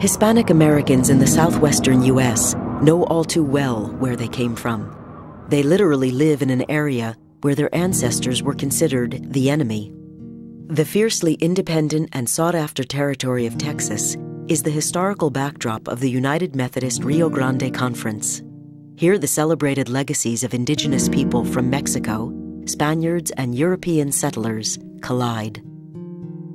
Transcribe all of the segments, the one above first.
Hispanic Americans in the southwestern U.S. know all too well where they came from. They literally live in an area where their ancestors were considered the enemy. The fiercely independent and sought-after territory of Texas is the historical backdrop of the United Methodist Rio Grande Conference. Here, the celebrated legacies of indigenous people from Mexico, Spaniards, and European settlers collide.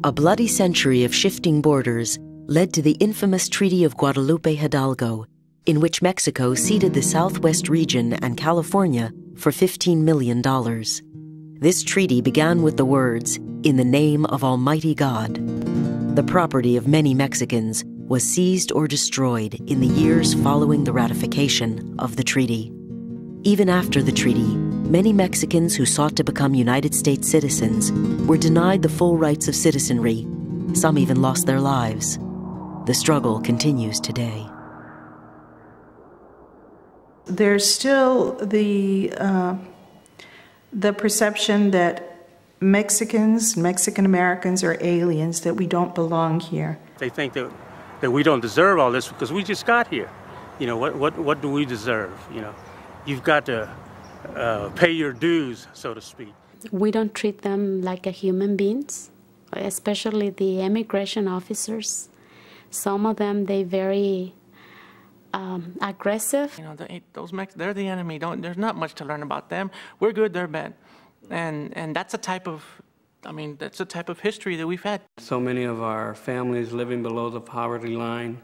A bloody century of shifting borders led to the infamous Treaty of Guadalupe Hidalgo, in which Mexico ceded the southwest region and California for $15 million. This treaty began with the words, "In the name of Almighty God." The property of many Mexicans was seized or destroyed in the years following the ratification of the treaty. Even after the treaty, many Mexicans who sought to become United States citizens were denied the full rights of citizenry. Some even lost their lives. The struggle continues today. There's still the perception that Mexican Americans are aliens, that we don't belong here. They think that we don't deserve all this because we just got here. You know, what do we deserve? You know, you've got to pay your dues, so to speak. We don't treat them like a human beings, especially the immigration officers. Some of them, they very aggressive. You know, they're the enemy. There's not much to learn about them. We're good, they're bad, and that's a type of, that's a type of history that we've had. So many of our families living below the poverty line,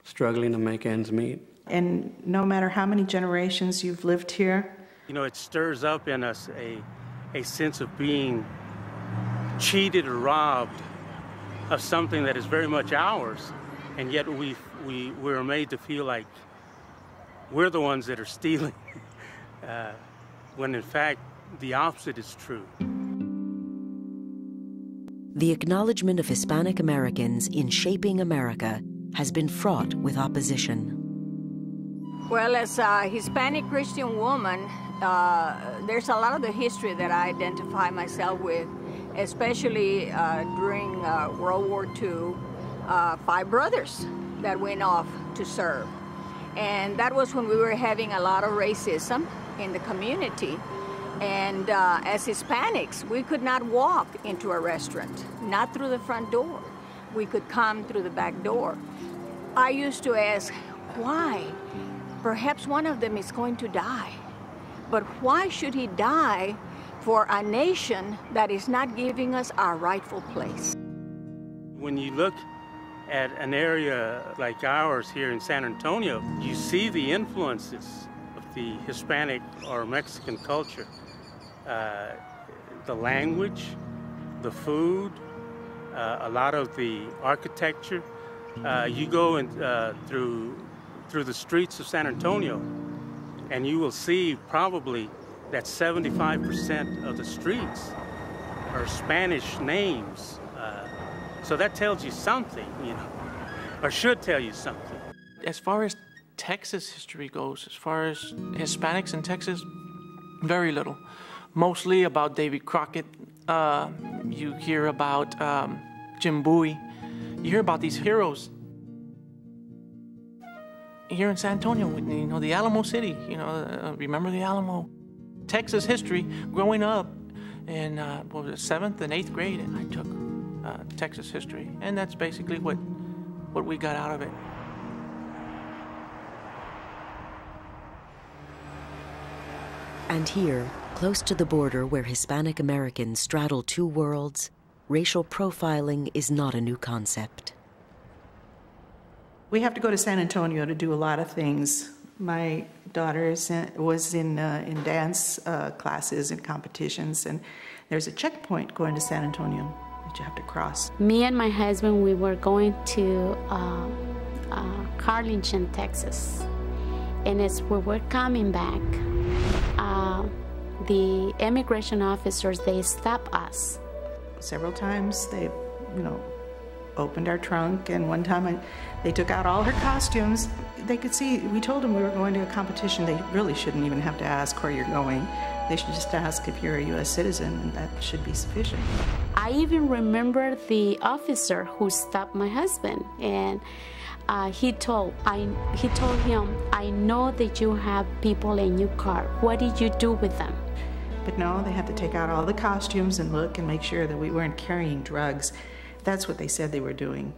struggling to make ends meet. And no matter how many generations you've lived here, you know, it stirs up in us a sense of being cheated or robbed of something that is very much ours, and yet we're made to feel like we're the ones that are stealing, when in fact the opposite is true. The acknowledgement of Hispanic Americans in shaping America has been fraught with opposition. Well, as a Hispanic Christian woman, there's a lot of the history that I identify myself with, especially during World War II, 5 brothers that went off to serve. And that was when we were having a lot of racism in the community. And as Hispanics, we could not walk into a restaurant, not through the front door. We could come through the back door. I used to ask, why? Perhaps one of them is going to die. But why should he die for a nation that is not giving us our rightful place? When you look at an area like ours here in San Antonio, you see the influences of the Hispanic or Mexican culture. The language, the food, a lot of the architecture. You go through the streets of San Antonio, and you will see probably that 75% of the streets are Spanish names. So that tells you something, you know, or should tell you something. As far as Texas history goes, as far as Hispanics in Texas, very little. Mostly about Davy Crockett. You hear about Jim Bowie. You hear about these heroes. Here in San Antonio, you know, the Alamo City, you know, remember the Alamo? Texas history, growing up in 7th and 8th grade, I took Texas history, and that's basically what we got out of it. And here, close to the border where Hispanic Americans straddle 2 worlds, racial profiling is not a new concept. we have to go to San Antonio to do a lot of things. My daughter was in dance classes and competitions, and there's a checkpoint going to San Antonio that you have to cross. Me and my husband, we were going to Carlington, Texas. And as we were coming back, the immigration officers, they stopped us. Several times they, opened our trunk, and one time they took out all her costumes. They could see, we told them we were going to a competition. They really shouldn't even have to ask where you're going. They should just ask if you're a U.S. citizen, and that should be sufficient. I even remember the officer who stopped my husband, and he told him, "I know that you have people in your car. What did you do with them?" But no, they had to take out all the costumes and look and make sure that we weren't carrying drugs. That's what they said they were doing.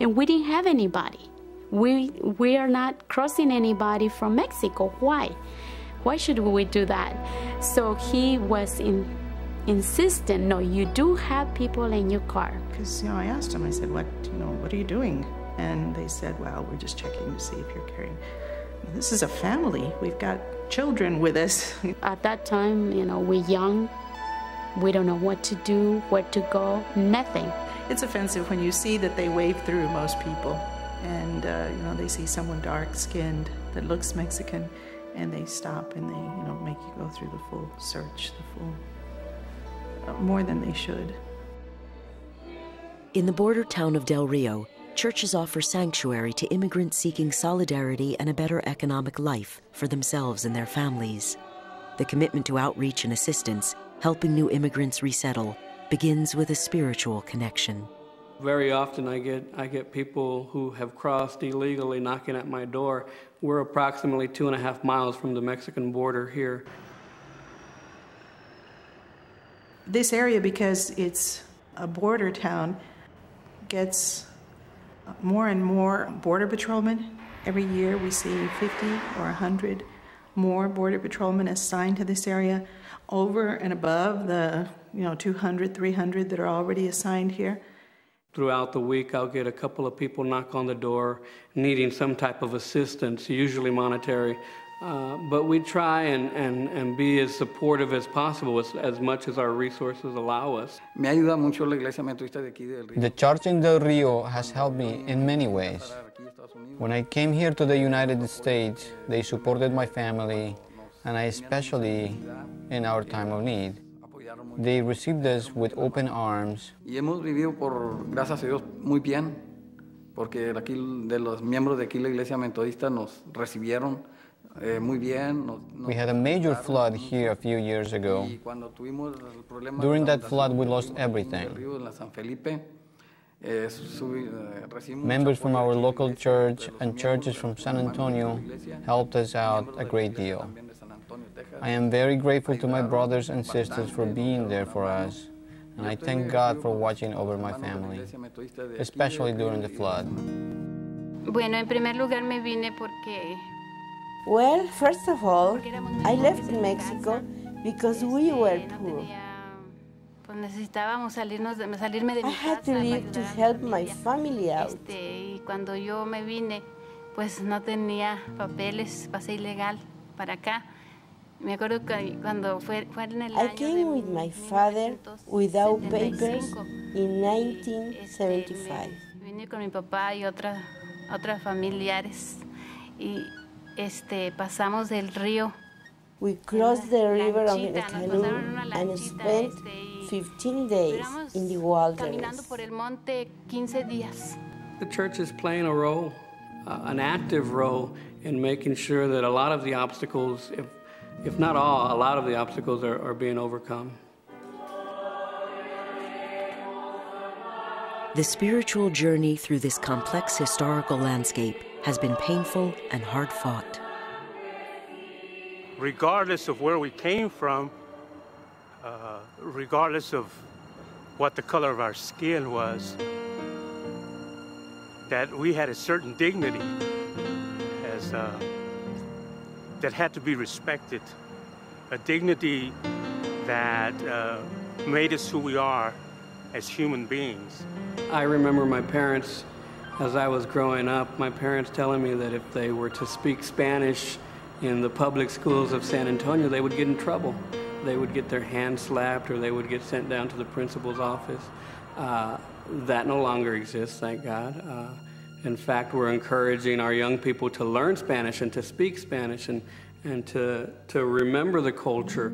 And we didn't have anybody. We are not crossing anybody from Mexico. Why? Why should we do that? So he was insistent, no, you do have people in your car. Because, I asked him, I said, what are you doing? And they said, well, we're just checking to see if you're carrying. This is a family. We've got children with us. At that time, we're young. We don't know what to do, where to go, nothing. It's offensive when you see that they wave through most people. And, they see someone dark-skinned that looks Mexican, and they stop and they, make you go through the full search, more than they should. In the border town of Del Rio, churches offer sanctuary to immigrants seeking solidarity and a better economic life for themselves and their families. The commitment to outreach and assistance, helping new immigrants resettle, begins with a spiritual connection. Very often I get people who have crossed illegally knocking at my door. We're approximately 2.5 miles from the Mexican border here. This area, because it's a border town, gets more and more border patrolmen. Every year we see 50 or 100 more border patrolmen assigned to this area over and above the 200, 300 that are already assigned here. Throughout the week, I'll get a couple of people knock on the door needing some type of assistance, usually monetary. But we try and be as supportive as possible, as much as our resources allow us. The church in Del Rio has helped me in many ways. When I came here to the United States, they supported my family, and especially in our time of need. They received us with open arms. Y hemos vivido gracias a Dios, muy bien, porque aquí de los miembros de aquí la Iglesia Metodista nos recibieron muy bien. We had a major flood here a few years ago. During that flood, we lost everything. Members from our local church and churches from San Antonio helped us out a great deal. I am very grateful to my brothers and sisters for being there for us, and I thank God for watching over my family, especially during the flood. Bueno, en primer lugar me vine porque... Well, first of all, I left Mexico because we were poor. Pues necesitábamos salirme de mi casa. I had to leave to help my family out. Y cuando yo me vine, pues no tenía papeles, pasé ilegal para acá. Me acuerdo que cuando fue en el año I came with my father without papers in 1975. Vine con mi papá y otras familiares y pasamos del río. We crossed the river in a canoe and spent 15 days in the wilderness. Caminando por el monte 15 días. The church is playing a role, an active role in making sure that a lot of the obstacles, if not all, a lot of the obstacles are being overcome. The spiritual journey through this complex historical landscape has been painful and hard-fought. Regardless of where we came from, regardless of what the color of our skin was, that we had a certain dignity as that had to be respected, a dignity that made us who we are as human beings. I remember my parents, as I was growing up, my parents telling me that if they were to speak Spanish in the public schools of San Antonio, they would get in trouble. They would get their hands slapped or they would get sent down to the principal's office. That no longer exists, thank God. In fact, we're encouraging our young people to learn Spanish and to speak Spanish and to remember the culture.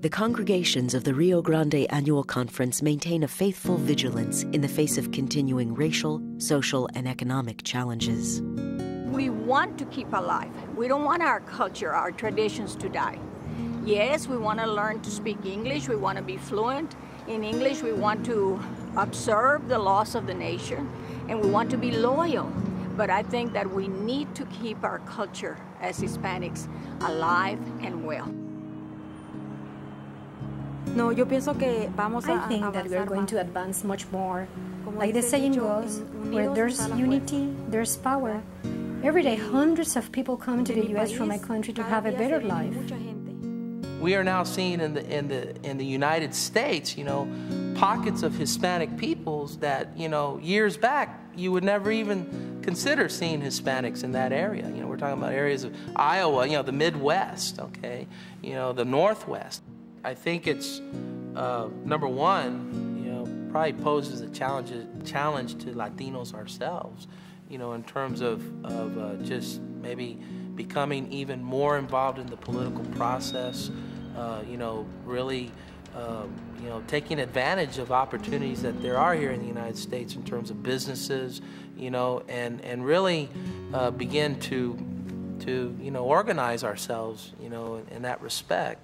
The congregations of the Rio Grande Annual Conference maintain a faithful vigilance in the face of continuing racial, social, and economic challenges. We want to keep alive. We don't want our culture, our traditions to die. Yes, we want to learn to speak English. We want to be fluent in English. We want to observe the laws of the nation, and we want to be loyal. But I think that we need to keep our culture as Hispanics alive and well. I think that we are going to advance much more. Like the saying goes, where there's unity, there's power. Every day, hundreds of people come to the U.S. from my country to have a better life. We are now seeing in the United States, pockets of Hispanic peoples that, years back, you would never even consider seeing Hispanics in that area. We're talking about areas of Iowa, the Midwest, okay, the Northwest. I think it's, number one, probably poses a challenge to Latinos ourselves, in terms of just maybe becoming even more involved in the political process, really, taking advantage of opportunities that there are here in the United States in terms of businesses, and really begin to organize ourselves, in that respect.